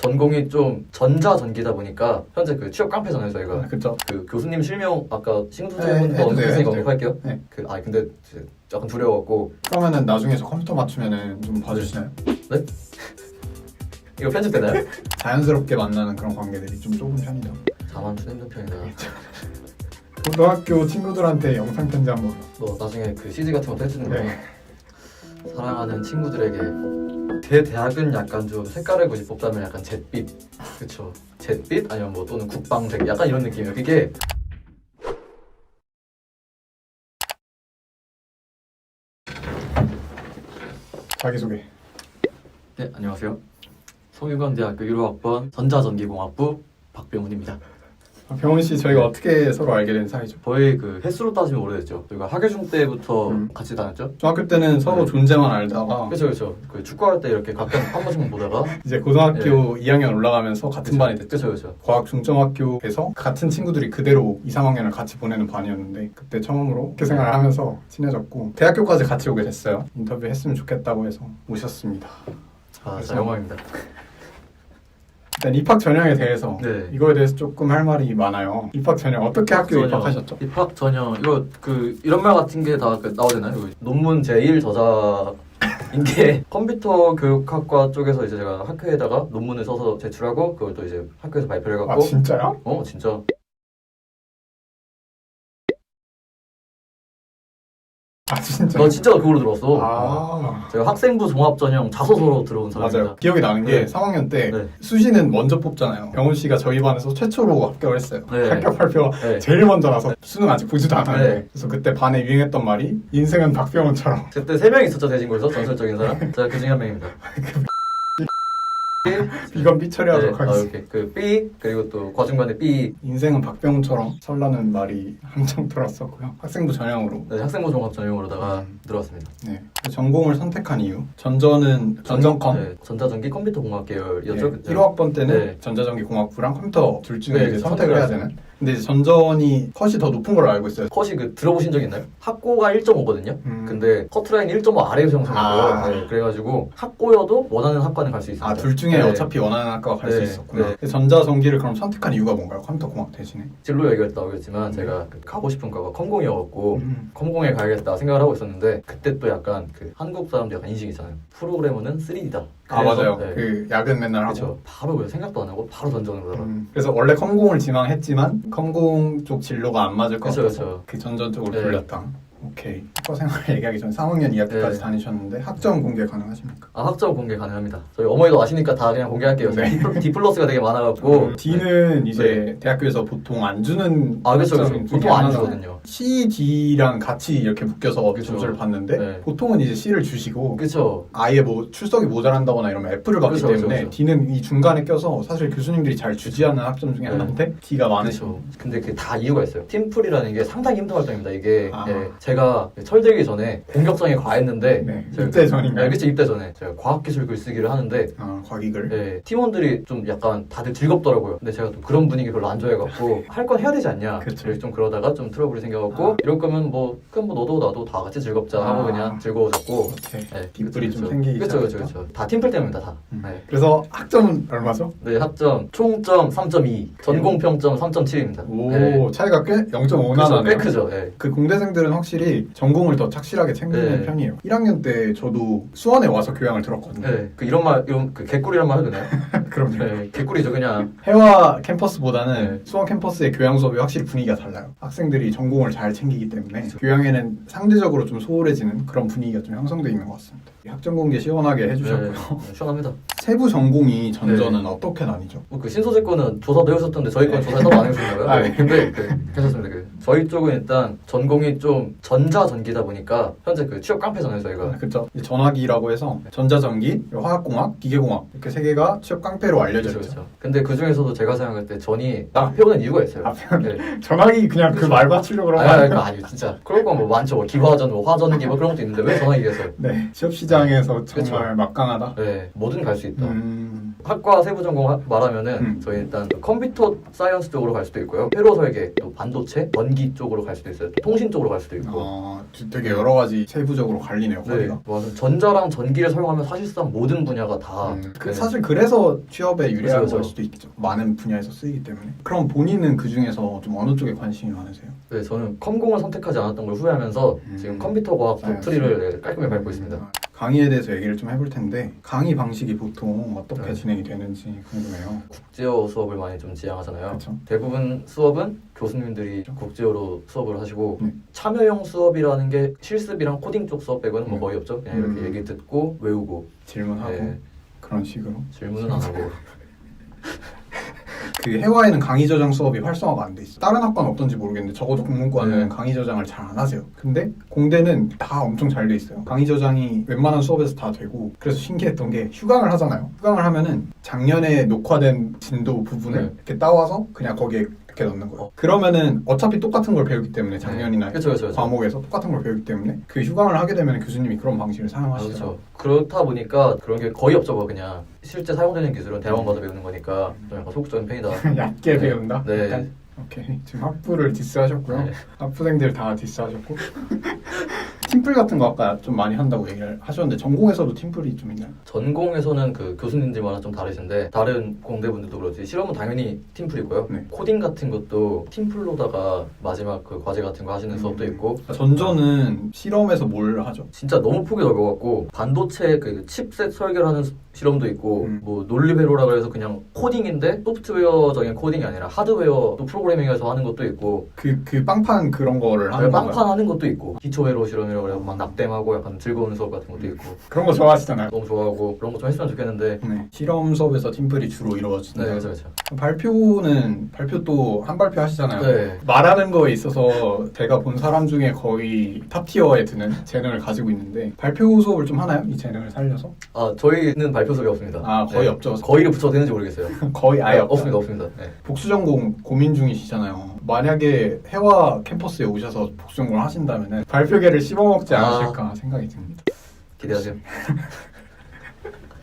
전공이 좀 전자전기다 보니까 현재 그 취업 깡패잖아요 저희가. 그쵸. 그 교수님 실명 아까 해도 신구수분도 돼요, 언급했으니까 해도 언급할게요. 네. 근데 약간 두려워갖고. 그러면은 나중에 저 컴퓨터 맞추면은 좀 봐주시나요? 네? 이거 편집되나요? 자연스럽게 만나는 그런 관계들이 좀 좁은 편이죠. 자만추 힘든 편이다. 고등학교 친구들한테 영상 편지 한번. 너 나중에 그 CG 같은 것도 해주는 거야. 네. 사랑하는 친구들에게 제 대학은 약간 좀 색깔을 굳이 뽑자면 약간 잿빛, 그쵸? 잿빛 아니면 뭐 또는 국방색 약간 이런 느낌이에요. 그게 자기소개. 네 안녕하세요. 성균관대학교 1호학번 전자전기공학부 박병훈입니다. 병훈 씨 저희가 어떻게 서로 알게 된 사이죠? 거의 그 횟수로 따지면 오래됐죠. 저희가 하계중 때부터 같이 다녔죠. 중학교 때는 서로 네. 존재만 알다가 그쵸. 그 축구할 때 이렇게 가끔 한 번씩만 보다가 이제 고등학교 2학년 올라가면서 같은 그쵸. 반이 됐죠. 그쵸. 과학 중점학교에서 같은 친구들이 그대로 2, 3학년을 같이 보내는 반이었는데 그때 처음으로 학교 생활을 하면서 친해졌고 대학교까지 같이 오게 됐어요. 인터뷰 했으면 좋겠다고 해서 오셨습니다. 아, 진짜 영광입니다. 일단 입학 전형에 대해서 네. 이거에 대해서 조금 할 말이 많아요. 입학 전형 어떻게 학교에 전형, 입학하셨죠? 입학 전형 이거 그 이런 말 같은 게 다 나오잖아요. 이거 논문 제1 저자인 게 컴퓨터 교육학과 쪽에서 이제 제가 학회에다가 논문을 써서 제출하고 그걸 또 이제 학교에서 발표를 해갖고 아 진짜요? 진짜 아 진짜? 너 진짜 그걸로 들어왔어. 아 제가 학생부 종합 전형 자소서로 들어온 사람입니다. 맞아요. 기억이 나는 게 네. 3학년 때 네. 수시는 먼저 뽑잖아요. 병훈 씨가 저희 반에서 최초로 합격을 했어요. 네. 합격 발표가 네. 제일 먼저 나서 수능 아직 보지도 않았는데 네. 그래서 그때 반에 유행했던 말이 인생은 박병훈처럼 그때 3명 있었죠 대진고에서 전설적인 사람. 제가 그 중에 한 명입니다. 이건 삐 처리하도록 하겠습니다. 이렇게 그 B 그리고 또 과중반에 B. 인생은 박병훈처럼 설라는 말이 한정 들었었고요. 학생부 전형으로 네, 학생부 종합 전형으로다가 들어왔습니다. 네. 전공을 선택한 이유 전전은 전전컴 네, 전자전기 컴퓨터 공학 계열이었죠. 그때. 1호학번 때는 네. 전자전기 공학부랑 컴퓨터 둘 중에 네, 이제 선택을 해야 되는. 근데 이제 전전이 컷이 더 높은 걸로 알고 있어요. 컷이 그 들어보신 적 있나요? 학고가 1.5거든요. 근데 커트라인 1.5 아래에서 형성돼요. 네, 그래가지고 학고여도 원하는 학과는 갈 수 있습니다. 아, 둘 중에 네. 어차피 원하는 학과가 갈 수 네, 있었구나. 네. 전자전기를 그럼 선택한 이유가 뭔가요? 컴퓨터 공학 대신에? 진로 얘기가 나오겠지만 제가 그 가고 싶은 과가 컴공이어갖고 컴공에 가야겠다 생각을 하고 있었는데 그때 또 약간 그 한국 사람들 약간 인식 있잖아요. 프로그래머는 3D다. 아 맞아요. 네. 그 야근 맨날 하고. 그렇죠. 바로 왜 생각도 안 하고 바로 던져놓으다가. 그래서 원래 컴공을 지망했지만 컴공 쪽 진로가 안 맞을 것 그쵸, 같아서 그쵸. 그 전전 쪽으로 네. 돌렸다. 오케이. 학과 생활 얘기하기 전에 3학년 2학기까지 네. 다니셨는데 학점 공개 가능하십니까? 아 학점 공개 가능합니다. 저희 어머니도 아시니까 다 그냥 공개할게요. 네. D 플러스가 되게 많아갖고. D는 이제 대학교에서 보통 안 주는 아 그렇죠. 학점 중에 보통 안 하나잖아요. 주거든요. C, D랑 같이 이렇게 묶여서 그쵸. 점수를 봤는데 네. 보통은 이제 C를 주시고 그렇죠. 아예 뭐 출석이 모자란다거나 이러면 F를 받기 그쵸, 때문에 그쵸. D는 이 중간에 껴서 사실 교수님들이 잘 주지 않는 학점 중에 네. 하나인데 D가 많으시고 그렇죠. 근데 그 다 이유가 있어요. 팀플이라는 게 상당히 힘든 활동입니다. 이게 아. 예, 제가 철들기 전에 공격성이 과했는데 네. 제가 입대 전인가요? 네, 그치 입대 전에 제가 과학기술 글쓰기를 하는데 과기글 예, 팀원들이 좀 약간 다들 즐겁더라고요. 근데 제가 또 그런 분위기 별로 안 좋아해갖고 할 건 해야 되지 않냐. 그쵸. 그래서 좀 그러다가 좀 트러블이 생겨갖고 이럴 거면 그럼 너도 나도 다 같이 즐겁자 하고 그냥 즐거워졌고. 이렇게 네, 뒷불이 좀 그쵸. 생기기 그쵸. 시작했죠. 다 팀플 때문입니다 다. 네. 그래서 학점은 얼마죠? 네, 학점 총점 3.2, 전공 평점 3.7입니다. 오 차이가 꽤 0.5나 그쵸, 나네요. 꽤 크죠. 네. 그 공대생들은 확실히 전공을 더 착실하게 챙기는 네. 편이에요. 1학년 때 저도 수원에 와서 교양을 들었거든요. 네, 그 이런 그 개꿀이란 말 해도 되나요? 그럼요. 네, 개꿀이죠 그냥. 해와 캠퍼스보다는 네. 수원 캠퍼스의 교양 수업이 확실히 분위기가 달라요. 학생들이 전공을 잘 챙기기 때문에 교양에는 상대적으로 좀 소홀해지는 그런 분위기가 좀 형성되어 있는 것 같습니다. 학점 공개 시원하게 해주셨고요. 네, 시원합니다. 세부 전공이 전전은 어떻게 나뉘죠? 그 신소재 거는 조사도 해오셨던데 저희 건 조사 따로 안 해오셨나요? 아, 네. 네. 근데 괜찮습니다. 저희 쪽은 일단 전공이 좀 전자전기다 보니까 현재 그 취업 깡패잖아요 저희가. 그렇죠. 전화기라고 해서 전자전기, 화학공학, 기계공학 이렇게 세 개가 취업 깡패로 알려져 있죠. 그렇죠. 근데 그 중에서도 제가 생각할 때 전이 앞에오는 이유가 있어요. 앞에오는 네. 전화기 그냥 그 말 맞추려고 그런 거 아니에요? 아니 진짜 그럴 건 뭐 많죠. 뭐 기화전, 뭐 화전기 뭐 그런 것도 있는데 왜 전화기에서? 네, 취업 시장에서 정말 그쵸. 막강하다. 네, 뭐든 갈 수 있다. 학과 세부 전공 말하면은 저희 일단 컴퓨터 사이언스 쪽으로 갈 수도 있고요. 회로 설계, 또 반도체, 전기 쪽으로 갈 수도 있어요. 또 통신 쪽으로 갈 수도 있고. 되게 여러 가지 세부적으로 갈리네요. 네, 거기가. 맞아요. 전자랑 전기를 사용하면 사실상 모든 분야가 다 네. 사실 그래서 취업에 유리한 그렇죠. 걸 수도 있겠죠. 많은 분야에서 쓰이기 때문에. 그럼 본인은 그 중에서 좀 어느 쪽에 관심이 많으세요? 네, 저는 컴공을 선택하지 않았던 걸 후회하면서 지금 컴퓨터과학 쪽 트리를 깔끔히 밟고 있습니다. 강의에 대해서 얘기를 좀 해볼 텐데 강의 방식이 보통 어떻게 네. 진행이 되는지 궁금해요. 국제어 수업을 많이 좀 지향하잖아요. 그렇죠. 대부분 수업은 교수님들이 국제어로 수업을 하시고 네. 참여형 수업이라는 게 실습이랑 코딩 쪽 수업 빼고는 뭐 거의 없죠. 그냥 이렇게 얘기 듣고 외우고 질문하고 네. 그런 식으로. 질문은 안 하고 그 해와에는 강의 저장 수업이 활성화가 안 돼 있어. 다른 학과는 어떤지 모르겠는데 적어도 국문과는 강의 저장을 잘 안 하세요. 근데 공대는 다 엄청 잘 돼 있어요. 강의 저장이 웬만한 수업에서 다 되고 그래서 신기했던 게 휴강을 하잖아요. 휴강을 하면은 작년에 녹화된 진도 부분을 네. 이렇게 따와서 그냥 거기에 이렇게 넣는 거예요. 그러면은 어차피 똑같은 걸 배우기 때문에 작년이나 그쵸. 과목에서 똑같은 걸 배우기 때문에 그 휴강을 하게 되면 교수님이 그런 방식을 사용하시더라고요. 그렇죠. 그렇다 보니까 그런 게 거의 없죠. 뭐 그냥 실제 사용되는 기술은 대학원 가서 배우는 거니까 좀 약간 소극적인 편이다. 얕게 배운다? 네. 약간? 오케이. 지금 학부를 디스하셨고요. 네. 학부생들 다 디스하셨고. 팀플 같은 거 아까 좀 많이 한다고 얘기를 하셨는데 전공에서도 팀플이 좀 있나요? 전공에서는 그 교수님들마다 좀 다르신데 다른 공대분들도 그렇지 실험은 당연히 팀플이고요. 네. 코딩 같은 것도 팀플로다가 마지막 그 과제 같은 거 하시는 수업도 있고 전저는 실험에서 뭘 하죠? 진짜 너무 폭이 넓어갖고 반도체 그 칩셋 설계를 하는 실험도 있고 뭐 논리회로라 그래서 그냥 코딩인데 소프트웨어적인 코딩이 아니라 하드웨어 또 프로그래밍에서 하는 것도 있고 그 빵판 그런 거를 하는 건가요? 빵판 하는 것도 있고 기초회로 실험이라고 그래서 막 납땜하고 약간 즐거운 수업 같은 것도 있고 그런 거 좋아하시잖아요. 너무 좋아하고 그런 거 좀 했으면 좋겠는데 네. 실험 수업에서 팀플이 주로 이루어진다. 네, 그렇죠. 발표 또 한 발표 하시잖아요. 네. 말하는 거에 있어서 제가 본 사람 중에 거의 탑티어에 드는 재능을 가지고 있는데 발표 수업을 좀 하나요? 이 재능을 살려서? 아 저희는 발표 수업이 없습니다. 아 거의 네. 없죠. 거의를 붙여도 되는지 모르겠어요. 거의 아예 없죠. 없습니다. 네. 복수 전공 고민 중이시잖아요. 만약에 해와 캠퍼스에 오셔서 복수 전공을 하신다면 발표계를 씹어먹지 않으실까 생각이 듭니다. 기대하세요.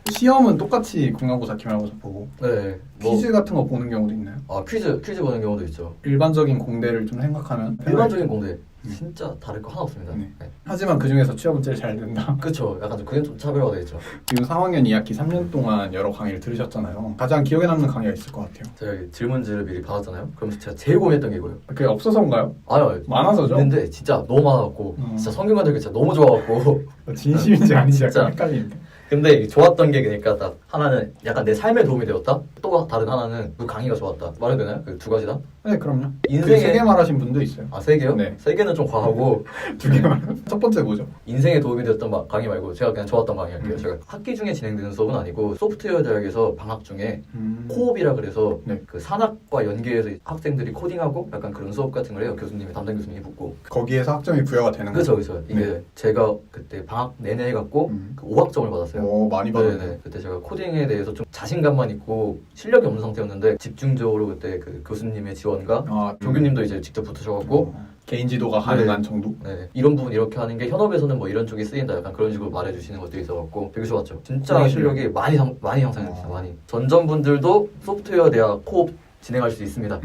시험은 똑같이 국가고사, 기말고사 보고 네. 퀴즈 같은 거 보는 경우도 있나요? 퀴즈 보는 경우도 있죠. 일반적인 공대를 좀 생각하면 일반적인 공대 진짜 다를 거 하나 없습니다. 네. 네. 하지만 그 중에서 취업은 제일 잘 된다. 그렇죠. 약간 좀 그게 좀 차별화가 되겠죠. 지금 3학년 2학기 3년 동안 여러 강의를 들으셨잖아요. 가장 기억에 남는 강의가 있을 것 같아요. 제가 여기 질문지를 미리 받았잖아요. 그러면서 제가 제일 고민했던 게 이거예요. 그게 없어서인가요? 아유 많아서죠? 있는데 진짜 너무 많아갖고 진짜 성균관 되게 진짜 너무 좋아갖고 진심인지 아닌지 진짜. 약간 헷갈리는데. 근데 좋았던 게 그러니까 딱 하나는 약간 내 삶에 도움이 되었다. 또 다른 하나는 그 강의가 좋았다. 말해도 되나요? 그 두 가지 다? 네, 그럼요. 인생에- 세 개 말하신 분도 있어요. 아, 세 개요? 네. 세 개는 좀 과하고 두 개 말. 첫 번째 뭐죠? 인생에 도움이 되었던 강의 말고 제가 그냥 좋았던 강의 할게요. 제가 학기 중에 진행되는 수업은 아니고 소프트웨어 대학에서 방학 중에 코옵이라 그래서 네. 그 산학과 연계해서 학생들이 코딩하고 약간 그런 수업 같은 걸 해요. 교수님이 담당 교수님이 붙고. 거기에서 학점이 부여가 되는 그렇죠, 거죠? 그렇죠. 이게 네. 제가 그때 방학 내내 해갖고 그 5학점을 받았어요. 오, 많이 받았네. 네네. 그때 제가 코딩에 대해서 좀 자신감만 있고 실력이 없는 상태였는데 집중적으로 그때 그 교수님의 지원과 조교님도 이제 직접 붙으셔갖고 개인 지도가 가능한 정도? 네, 이런 부분 이렇게 하는 게 현업에서는 뭐 이런 쪽이 쓰인다 약간 그런 식으로 말해주시는 것도 있어갖고 되게 좋았죠. 진짜 네. 실력이 많이 향상했어요. 많이. 전전분들도 소프트웨어 대학 코업 진행할 수 있습니다.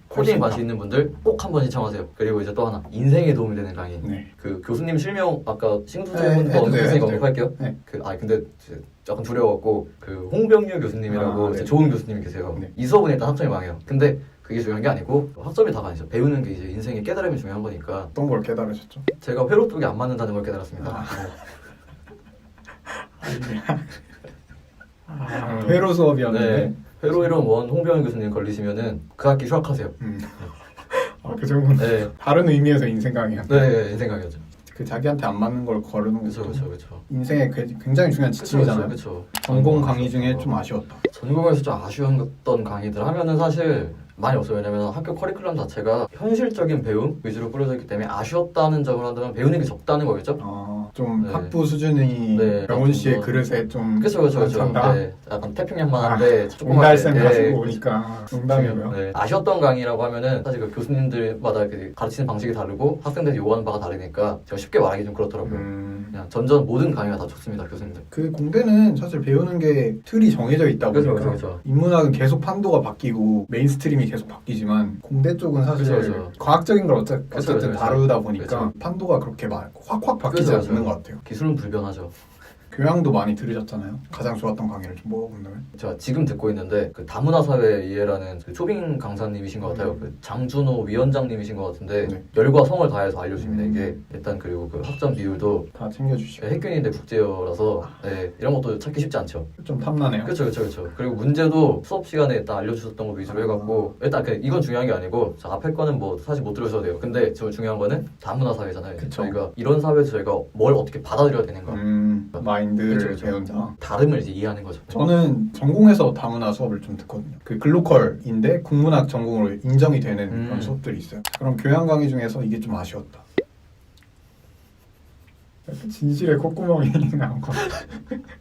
코딩에 관심 있는 분들 꼭 한번 신청하세요. 그리고 이제 또 하나 인생에 도움이 되는 강의. 네. 그 교수님 실명 아까 네, 싱수제분도 해도 돼요, 언급했으니까 해도 언급할게요. 네. 근데 약간 두려워갖고 그 홍병유 교수님이라고 네. 좋은 교수님이 계세요. 네. 이 수업은 일단 학점이 망해요. 근데 그게 중요한 게 아니고 학점이 다가 아니죠. 배우는 게 이제 인생의 깨달음이 중요한 거니까. 어떤 걸 깨달으셨죠? 제가 회로 쪽이 안 맞는다는 걸 깨달았습니다. 회로 수업이었는데 네. 회로 이론 원 홍병현 교수님 걸리시면은 그 학기 휴학하세요. 그 정도는 네. 다른 의미에서 인생 강의야. 네, 인생 강의죠. 그 자기한테 안 맞는 걸 거르는 그렇죠, 것도 그렇죠, 그렇죠. 인생의 굉장히 중요한 지침이잖아요. 그렇죠. 전공 강의 중에 좀 아쉬웠다. 전공에서 좀 아쉬웠던 강의들 하면은 사실 많이 없어요. 왜냐면 학교 커리큘럼 자체가 현실적인 배움 위주로 꾸려져 있기 때문에 아쉬웠다는 점을 한다면 배우는 게 적다는 거겠죠? 좀 네. 학부 수준이 네, 명훈 씨의 좀 그릇에 좀 그쵸. 찬다. 네, 약간 태평양만한데 옹달샘 네, 가지고 오니까 농담이고요. 네. 아쉬웠던 강의라고 하면은 사실 그 교수님들마다 그 가르치는 방식이 다르고 학생들이 요구하는 바가 다르니까 제가 쉽게 말하기 좀 그렇더라고요. 그냥 전전 모든 강의가 다 좋습니다, 교수님들. 그 공대는 사실 배우는 게 틀이 정해져 있다 보니까 그쵸. 인문학은 계속 판도가 바뀌고 메인스트림이 계속 바뀌지만 공대 쪽은 사실 그쵸. 과학적인 걸 어쨌든 그쵸. 다루다 보니까 그쵸. 판도가 그렇게 막 확 바뀌지 그쵸. 않는 것 같아요. 기술은 불변하죠. 교양도 많이 들으셨잖아요. 가장 좋았던 강의를 좀 뽑아본다면? 제가 지금 듣고 있는데 그 다문화사회 이해라는 그 초빙 강사님이신 것 같아요. 그 장준호 위원장님이신 것 같은데 네. 열과 성을 다해서 알려줍니다. 이게 일단 그리고 그 학점 비율도 다 챙겨주시고 핵균인데 국제어라서 네, 이런 것도 찾기 쉽지 않죠. 좀 탐나네요. 그렇죠. 그리고 문제도 수업 시간에 일단 알려주셨던 거 위주로 해갖고 일단 이건 중요한 게 아니고 자, 앞에 거는 뭐 사실 못 들으셔도 돼요. 근데 저 중요한 거는 다문화 사회잖아요. 그쵸. 저희가 이런 사회에서 저희가 뭘 어떻게 받아들여야 되는가. 마인드를 그쵸. 배운다. 다름을 이제 이해하는 거죠. 저는 전공에서 다문화 수업을 좀 듣거든요. 그 글로컬인데 국문학 전공으로 인정이 되는 그런 수업들이 있어요. 그럼 교양 강의 중에서 이게 좀 아쉬웠다. 진실의 콧구멍이 나온 거.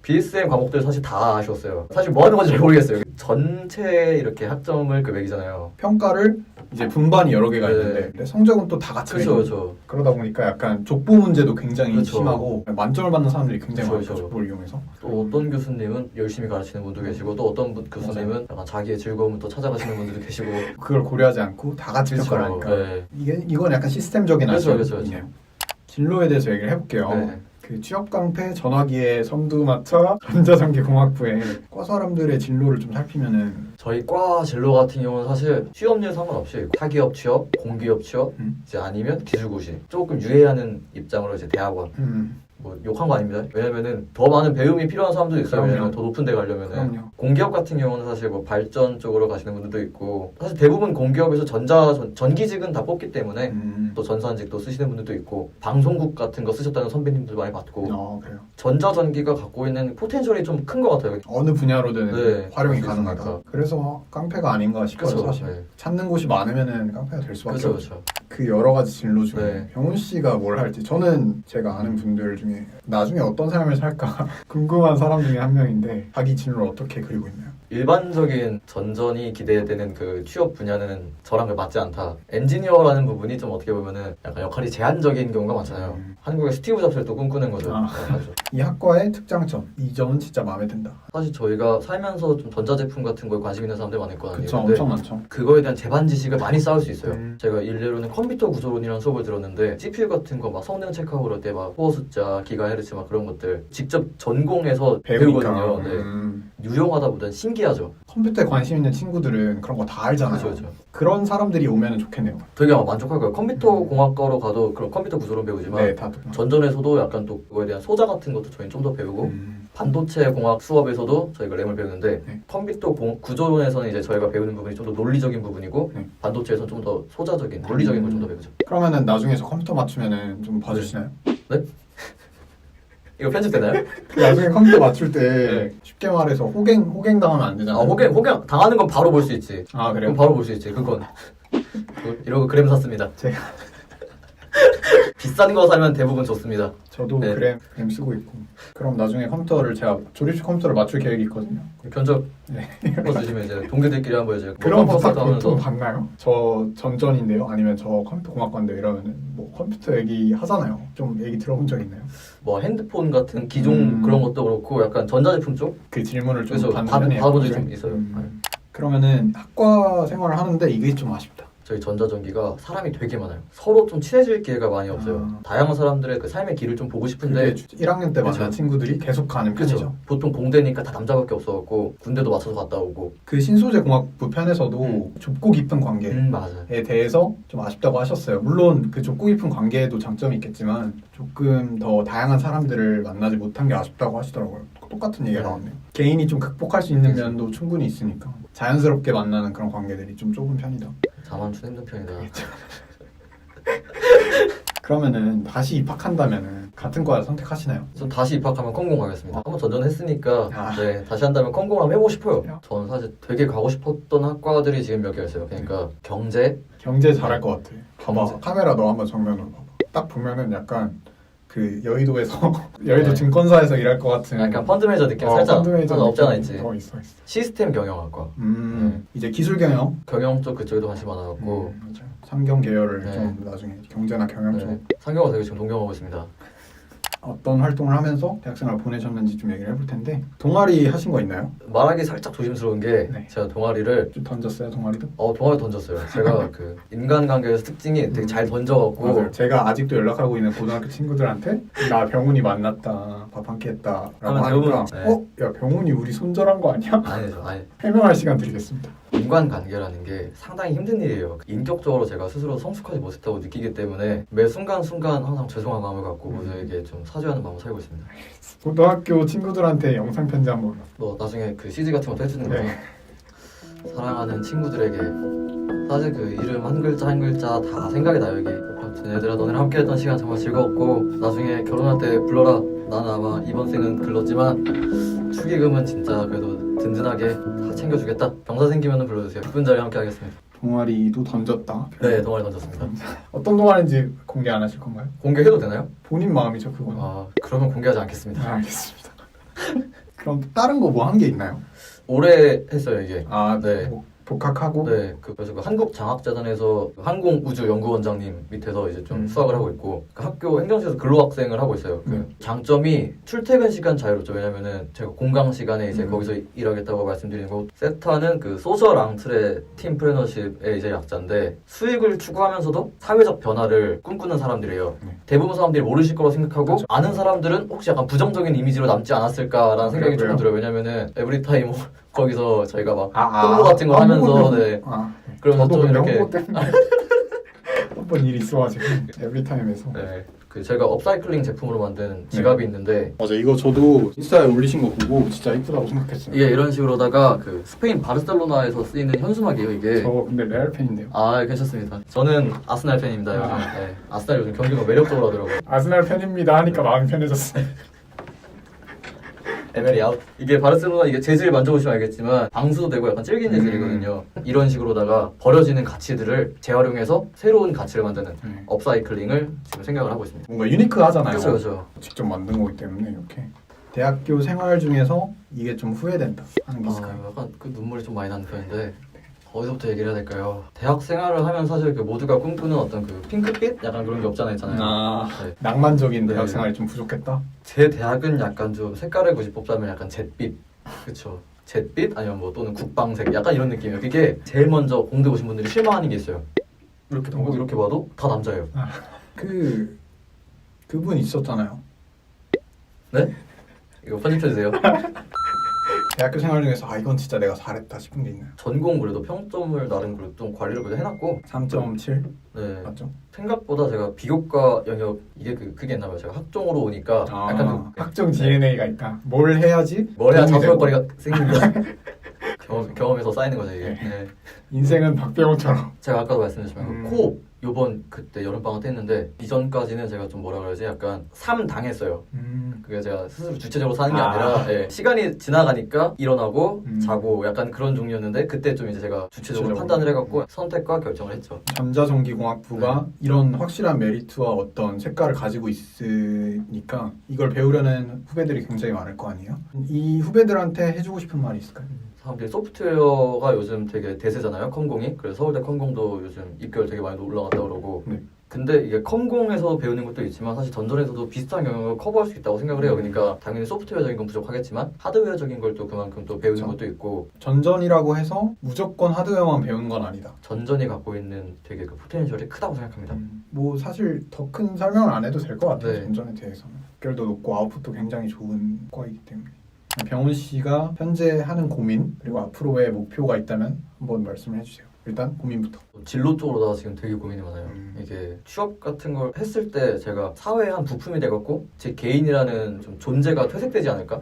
BSM 과목들 사실 다 아쉬웠어요. 사실 뭐 하는 건지 잘 모르겠어요. 전체 이렇게 학점을 그 매기잖아요. 평가를 이제 분반이 여러 개가 네. 있는데 근데 성적은 또 다 같이 매기고 그렇죠. 그러다 보니까 약간 족보 문제도 굉장히 그쵸. 심하고 만점을 받는 사람들이 굉장히 많아요. 그쵸. 족보를 이용해서. 또 어떤 교수님은 열심히 가르치는 분도 계시고 또 어떤 교수님은 약간 자기의 즐거움을 또 찾아가시는 분들도 계시고 그걸 고려하지 않고 다 같이 평가를 하니까 네. 이건 약간 시스템적인 그쵸. 아쉬움이네요. 진로에 대해서 얘기를 해볼게요. 네. 그 취업 깡패 전화기에 선두 맞춰 전자전기 공학부에 과 사람들의 진로를 좀 살피면은 저희 과 진로 같은 경우는 사실 취업률 상관없이 타기업 취업, 공기업 취업, 이제 아니면 기술고시 조금 유예하는 입장으로 이제 대학원 뭐 욕한 거 아닙니다. 왜냐면은 더 많은 배움이 필요한 사람도 있어요. 그럼요. 왜냐면 더 높은 데 가려면은 그럼요. 공기업 같은 경우는 사실 뭐 발전 쪽으로 가시는 분들도 있고 사실 대부분 공기업에서 전기직은 다 뽑기 때문에 또 전산직도 쓰시는 분들도 있고 방송국 같은 거 쓰셨다는 선배님들 많이 봤고 그래요. 전자전기가 갖고 있는 포텐셜이 좀 큰 것 같아요. 어느 분야로든 네. 활용이 그렇죠. 가능하다. 그래서 깡패가 아닌가 싶어요. 그쵸. 사실 네. 찾는 곳이 많으면은 깡패가 될 수밖에 없죠. 그렇죠. 그 여러 가지 진로 중에 네. 병훈 씨가 뭘 할지 저는 제가 아는 분들 중에 나중에 어떤 삶을 살까 궁금한 사람 중에 한 명인데 자기 진로를 어떻게 그리고 있나요? 일반적인 전전이 기대되는 그 취업 분야는 저랑 맞지 않다. 엔지니어라는 부분이 좀 어떻게 보면은 약간 역할이 제한적인 경우가 많잖아요. 한국의 스티브 잡스를 또 꿈꾸는 거죠. 아. 네, 맞죠. 이 학과의 특장점 이 점은 진짜 마음에 든다. 사실 저희가 살면서 좀 전자제품 같은 거에 관심 있는 사람들 많을 거 아니에요. 그쵸, 근데 엄청 많죠. 그거에 대한 제반 지식을 많이 쌓을 수 있어요. 음. 제가 일례로는 컴퓨터 구조론이라는 수업을 들었는데 CPU 같은 거 막 성능 체크하고 그럴 때 막 코어 숫자, 기가헤르츠 막 그런 것들 직접 전공해서 배우니까. 배우거든요. 네. 유용하다보단 신기하죠. 컴퓨터에 관심 있는 친구들은 그런 거 다 알잖아요. 그렇죠. 그런 사람들이 오면 좋겠네요. 되게 아마 만족할 거예요. 컴퓨터 공학과로 가도 그런 컴퓨터 구조론 배우지만 네, 다들. 전전에서도 약간 또 그거에 대한 소자 같은 것도 저희는 좀 더 배우고 반도체 공학 수업에서도 저희가 램을 배우는데 네. 컴퓨터 구조론에서는 이제 저희가 배우는 부분이 좀 더 논리적인 부분이고 네. 반도체에서는 좀 더 소자적인 논리적인 걸 좀 더 배우죠. 그러면은 나중에 저 컴퓨터 맞추면은 좀 봐주시나요? 이거 편집되나요? 그 나중에 컴퓨터 맞출 때 네. 쉽게 말해서 호갱 당하면 안 되잖아요. 호갱 당하는 건 바로 볼 수 있지. 아 그래요? 그럼 바로 볼 수 있지. 그건 이러고 그램 샀습니다. 제가 비싼 거 사면 대부분 좋습니다. 저도 네. 그램 쓰고 있고. 그럼 나중에 컴퓨터를 제가 조립식 컴퓨터를 맞출 계획이 있거든요. 견적 네. 주시면 이제 동기들끼리 한번 이제 그런 뭐 부탁 하면서 보통 받나요? 저 전전인데요? 아니면 저 컴퓨터 공학과인데요? 이러면은 뭐 컴퓨터 얘기 하잖아요. 좀 얘기 들어본 적 있나요? 뭐 핸드폰 같은 기종 그런 것도 그렇고 약간 전자제품 쪽 그 질문을 좀 그래서 받는 받은 편이에요. 적이 좀 있어요. 그러면은 학과 생활을 하는데 이게 좀 아쉽다. 저희 전자전기가 사람이 되게 많아요. 서로 좀 친해질 기회가 많이 없어요. 다양한 사람들의 그 삶의 길을 좀 보고 싶은데 근데 1학년 때 만난 그쵸. 친구들이 계속 가는 편이죠. 그렇죠. 보통 공대니까 다 남자밖에 없어갖고 군대도 맞춰서 갔다 오고. 그 신소재 공학부 편에서도 좁고 깊은 관계에 맞아요. 대해서 좀 아쉽다고 하셨어요. 물론 그 좁고 깊은 관계에도 장점이 있겠지만 조금 더 다양한 사람들을 만나지 못한 게 아쉽다고 하시더라고요. 똑같은 얘기가 나왔네요. 개인이 좀 극복할 수 있는 면도 충분히 있으니까 자연스럽게 만나는 그런 관계들이 좀 좁은 편이다. 자만추 힘든 편이다. 그러면은 다시 입학한다면은 같은 과 선택하시나요? 전 다시 입학하면 컴공 가겠습니다. 한번 전전했으니까 아. 네, 다시 한다면 컴공 한번 해보고 싶어요. 저는 사실 되게 가고 싶었던 학과들이 지금 몇 개가 있어요. 그러니까 경제, 경제 잘할 것 같아. 봐봐. 경제. 카메라 너 한번 정면으로 봐봐. 딱 보면은 약간 그 여의도에서 여의도 네. 증권사에서 일할 것 같은 약간 펀드 매니저 느낌 살짝 펀드 매니저 하나 없잖아 느낌. 있지. 있어. 시스템 경영학과. 이제 기술 경영 경영 쪽 그쪽에도 관심 많아갖고 맞아요. 상경 계열을 네. 좀 나중에 경제나 경영 쪽 네. 상경화 되게 지금 동경하고 있습니다. 어떤 활동을 하면서 대학생활 보내셨는지 좀 얘기를 해볼 텐데 동아리 하신 거 있나요? 말하기 살짝 조심스러운 게 네. 제가 동아리를 좀 던졌어요 동아리도? 동아리 던졌어요. 제가 그 인간관계에서 특징이 되게 잘 던져갖고 맞아요. 제가 아직도 연락하고 있는 고등학교 친구들한테 나 병훈이 만났다 밥 한 끼 했다 라고 하면 하니까 대부분, 네. 야 병훈이 우리 손절한 거 아니야? 아니죠. 아니 해명할 시간 드리겠습니다. 인간관계라는 게 상당히 힘든 일이에요. 인격적으로 제가 스스로 성숙하지 못했다고 느끼기 때문에 매 순간순간 항상 죄송한 마음을 갖고 모두에게 좀 사죄하는 마음으로 살고 있습니다. 고등학교 친구들한테 영상 편지 한번 뭐 나중에 그 CG 같은 것도 해주는 거죠. 네. 사랑하는 친구들에게 사실 그 이름 한 글자 한 글자 다 생각이 나요. 여기 아무튼 얘들아 너네랑 함께했던 시간 정말 즐거웠고 나중에 결혼할 때 불러라. 나는 아마 이번 생은 글렀지만 축의금은 진짜 그래도 든든하게 다 챙겨주겠다. 병사 생기면 불러주세요. 기쁜 자리 함께 하겠습니다. 동아리도 던졌다. 네 동아리 던졌습니다. 어떤 동아리인지 공개 안 하실 건가요? 공개해도 되나요? 본인 마음이죠 그거는. 그러면 공개하지 않겠습니다. 알겠습니다. 그럼 다른 거 뭐 한 게 있나요? 올해 했어요 이게. 네. 뭐 복학하고 네, 그래서 그 한국장학재단에서 항공우주연구원장님 밑에서 이제 좀 수학을 하고 있고 그 학교 행정실에서 근로학생을 하고 있어요. 그 장점이 출퇴근 시간 자유롭죠. 왜냐면은 제가 공강 시간에 이제 거기서 일하겠다고 말씀드리는 거. 세타는 그 소셜 앙트레 팀 플래너십의 이제 약자인데 수익을 추구하면서도 사회적 변화를 꿈꾸는 사람들이에요. 대부분 사람들이 모르실 거라고 생각하고 그렇죠. 아는 사람들은 혹시 약간 부정적인 이미지로 남지 않았을까라는 생각이 조금 그래요? 들어요. 왜냐면은 에브리타임 거기서 저희가 막 아, 홍보 같은 거 하면서 네. 그러면 저도 좀 근데 이렇게 홍보 때문에 한번 일이 있어가지고 에브리타임에서 네. 그 제가 업사이클링 제품으로 만든 지갑이 있는데 맞아 이거 저도 인스타에 올리신 거 보고 진짜 이쁘다고 생각했어요. 이게 이런 식으로다가 그 스페인 바르셀로나에서 쓰이는 현수막이에요 이게. 저 근데 레알 팬인데요. 괜찮습니다. 저는 아스날 팬입니다 요즘. 네. 아스날 요즘 경기가 매력적으로 하더라고요. 아스날 팬입니다 하니까 마음이 편해졌어요. 에메리 아웃. 이게 바르셀로나 이게 재질 만져보시면 알겠지만 방수도 되고 약간 질긴 재질이거든요. 이런 식으로다가 버려지는 가치들을 재활용해서 새로운 가치를 만드는 업사이클링을 지금 생각을 하고 있습니다. 뭔가 유니크하잖아요. 그렇죠. 직접 만든 거기 때문에 이렇게 대학교 생활 중에서 이게 좀 후회된다 하는 게 있을까요? 약간 그 눈물이 좀 많이 나는 편인데 어디서부터 얘기를 해야 될까요? 대학 생활을 하면 사실 그 모두가 꿈꾸는 어떤 그 핑크빛? 약간 그런 게 없잖아요. 네. 낭만적인 네. 대학 생활이 좀 부족했다? 제 대학은 약간 좀 색깔을 굳이 뽑자면 약간 잿빛. 그쵸. 잿빛? 아니면 뭐 또는 국방색. 약간 이런 느낌이에요. 그게 제일 먼저 공대 오신 분들이 실망하는 게 있어요. 이렇게 봐도 다 남자예요. 그분 있었잖아요. 네? 이거 편집해주세요. 대학교 생활 중에서 이건 진짜 내가 잘했다 싶은 게 있나요? 전공 그래도 평점을 나름 그래도 좀 관리를 그래도 해놨고 3.7? 네. 맞죠? 생각보다 제가 비교과 영역 이게 그게 있나 봐요. 제가 학종으로 오니까 약간 학종 DNA가 있다. 뭘 해야지? 뭘 해야 도움이 되고. 자수할거리가 생깁니다. 경험에서 쌓이는 거죠 이게. 네. 인생은 박병호처럼. 제가 아까도 말씀드렸지만 코옵 요번 그때 여름방학 때 했는데 이전까지는 제가 좀 뭐라 그러지 약간 당했어요. 그게 제가 스스로 주체적으로 사는 게 아니라 시간이 지나가니까 일어나고 자고 약간 그런 종류였는데 그때 좀 이제 제가 주체적으로 판단을 해갖고 선택과 결정을 했죠. 전자전기공학부가 이런 확실한 메리트와 어떤 색깔을 가지고 있으니까 이걸 배우려는 후배들이 굉장히 많을 거 아니에요? 이 후배들한테 해주고 싶은 말이 있을까요? 사람들이 소프트웨어가 요즘 되게 대세잖아요. 컴공이. 그래서 서울대 컴공도 요즘 입결 되게 많이 올라갔다 그러고 근데 이게 컴공에서 배우는 것도 있지만 사실 전전에서도 비슷한 경영을 커버할 수 있다고 생각을 해요. 그러니까 당연히 소프트웨어적인 건 부족하겠지만 하드웨어적인 걸 또 그만큼 또 배우는 것도 있고 전전이라고 해서 무조건 하드웨어만 배우는 건 아니다. 전전이 갖고 있는 되게 그 포텐셜이 크다고 생각합니다. 뭐 사실 더 큰 설명을 안 해도 될 것 같아요. 네. 전전에 대해서는. 결도 높고 아웃풋도 굉장히 좋은 과이기 때문에. 병훈 씨가 현재 하는 고민 그리고 앞으로의 목표가 있다면 한번 말씀을 해주세요. 일단 고민부터. 진로 쪽으로다가 지금 되게 고민이 많아요. 이게 취업 같은 걸 했을 때 제가 사회의 한 부품이 돼갖고 제 개인이라는 좀 존재가 퇴색되지 않을까?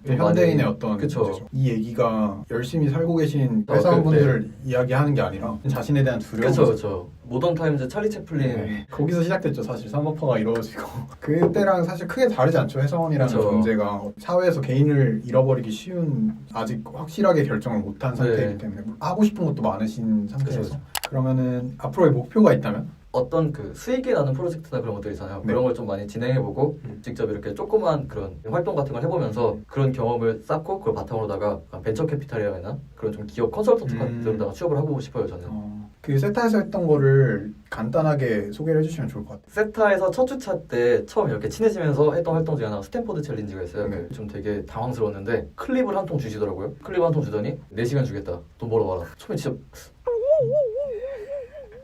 현대인의 어떤 그쵸. 문제죠. 이 얘기가 열심히 살고 계신 회사원분들을 이야기하는 게 아니라 자신에 대한 두려움. 그렇죠. 모던 타임즈 찰리 채플린 거기서 시작됐죠. 사실 산업화가 이루어지고 그때랑 사실 크게 다르지 않죠. 회사원이라는 존재가 사회에서 개인을 잃어버리기 쉬운 아직 확실하게 결정을 못한 상태이기 때문에 하고 싶은 것도 많으신 상태에서 그러면은 앞으로의 목표가 있다면 어떤 그 수익이 나는 프로젝트나 그런 것들 있잖아요. 네. 그런 걸 좀 많이 진행해보고 직접 이렇게 조그만 그런 활동 같은 걸 해보면서 그런 경험을 쌓고 그걸 바탕으로다가 벤처 캐피탈이라 해나 그런 좀 기업 컨설턴트 같은 데다가 취업을 하고 싶어요 저는. 그 세타에서 했던 거를 간단하게 소개를 해주시면 좋을 것 같아요. 세타에서 첫 주차 때 처음 이렇게 친해지면서 했던 활동 중에 하나가 스탠포드 챌린지가 있어요. 네. 좀 되게 당황스러웠는데 클립을 한 통 주시더라고요. 클립 한 통 주더니 4시간 주겠다. 돈 벌어와라. 처음에 진짜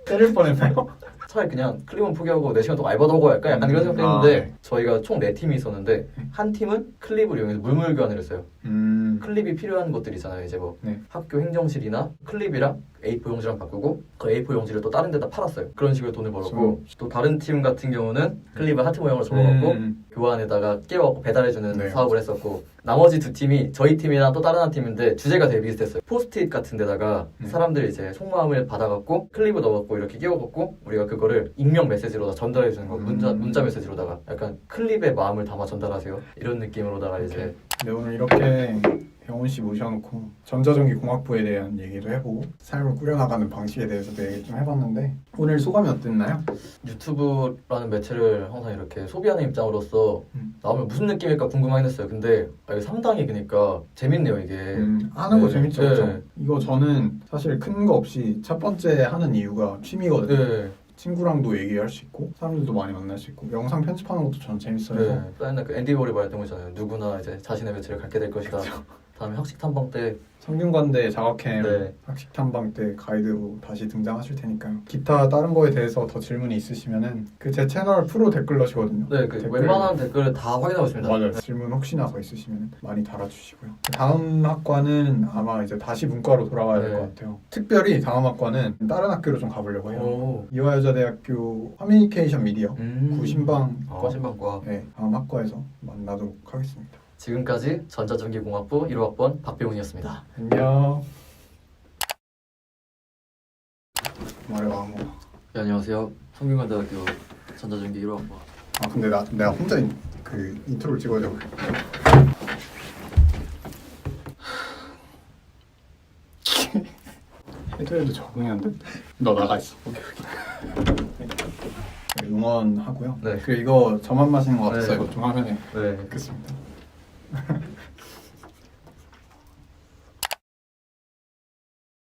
때릴 뻔했나요? 차라리 그냥 클립은 포기하고 4시간 동안 알바도 하고 할까? 약간 이런 생각했는데 네. 저희가 총 4팀이 있었는데 한 팀은 클립을 이용해서 물물 교환을 했어요. 클립이 필요한 것들 있잖아요. 이제 뭐 네. 학교 행정실이나 클립이랑 A4 용지랑 바꾸고 그 A4 용지를 또 다른 데다 팔았어요. 그런 식으로 돈을 벌었고 또 다른 팀 같은 경우는 클립을 하트 모양으로 접어갖고 교환에다가 끼워갖고 배달해주는 네. 사업을 했었고 나머지 두 팀이 저희 팀이랑 또 다른 한 팀인데 주제가 되게 비슷했어요. 포스트잇 같은 데다가 사람들이 이제 속마음을 받아갖고 클립을 넣어갖고 이렇게 끼워갖고 우리가 그거를 익명 메시지로다 전달해주는 거 문자 메시지로다가 약간 클립의 마음을 담아 전달하세요. 이런 느낌으로다가 이제 네, 오늘 이렇게 병훈 씨 모셔놓고 전자전기 공학부에 대한 얘기도 해보고 삶을 꾸려나가는 방식에 대해서도 얘기 좀 해봤는데 오늘 소감이 어땠나요? 유튜브라는 매체를 항상 이렇게 소비하는 입장으로서 나오면 무슨 느낌일까 궁금하긴 했어요. 근데 이게 상당히 그러니까 재밌네요 이게. 하는 거 네. 재밌죠. 네. 그렇죠? 이거 저는 사실 큰 거 없이 첫 번째 하는 이유가 취미거든요. 네. 친구랑도 얘기할 수 있고 사람들도 많이 만날 수 있고 영상 편집하는 것도 저는 재밌어요. 네. 옛날 그 앤디 워리 말했던 거잖아요. 누구나 이제 자신의 매체를 갖게 될 것이다. 다음에 학식 탐방 때 성균관대 작업캠 네. 학식 탐방 때 가이드로 다시 등장하실 테니까요. 기타 다른 거에 대해서 더 질문이 있으시면은 그 제 채널 프로 댓글러시거든요. 네, 그 웬만한 댓글을 다 확인하고 있습니다. 맞아요. 질문 혹시나 더 있으시면 많이 달아주시고요. 다음 학과는 아마 이제 다시 문과로 돌아가야 될 것 네. 같아요. 특별히 다음 학과는 다른 학교로 좀 가보려고 해요. 오. 이화여자대학교 커뮤니케이션 미디어 구신방 신방과 네, 다음 학과에서 만나도록 하겠습니다. 지금까지 전자전기공학부 1호학번 박병훈이었습니다. 안녕. 말해봐 뭐. 네, 안녕하세요. 성균관대학교 전자전기 1호학번. 아 근데 내가 혼자 그 인트로를 찍어야 되고. 해도 적응이 안 돼. 너 나가 있어. 오케이. 응원하고요. 네. 그리고 이거 저만 마시는 거 같았어요. 네. 이거 좀 화면에 네. 긋습니다.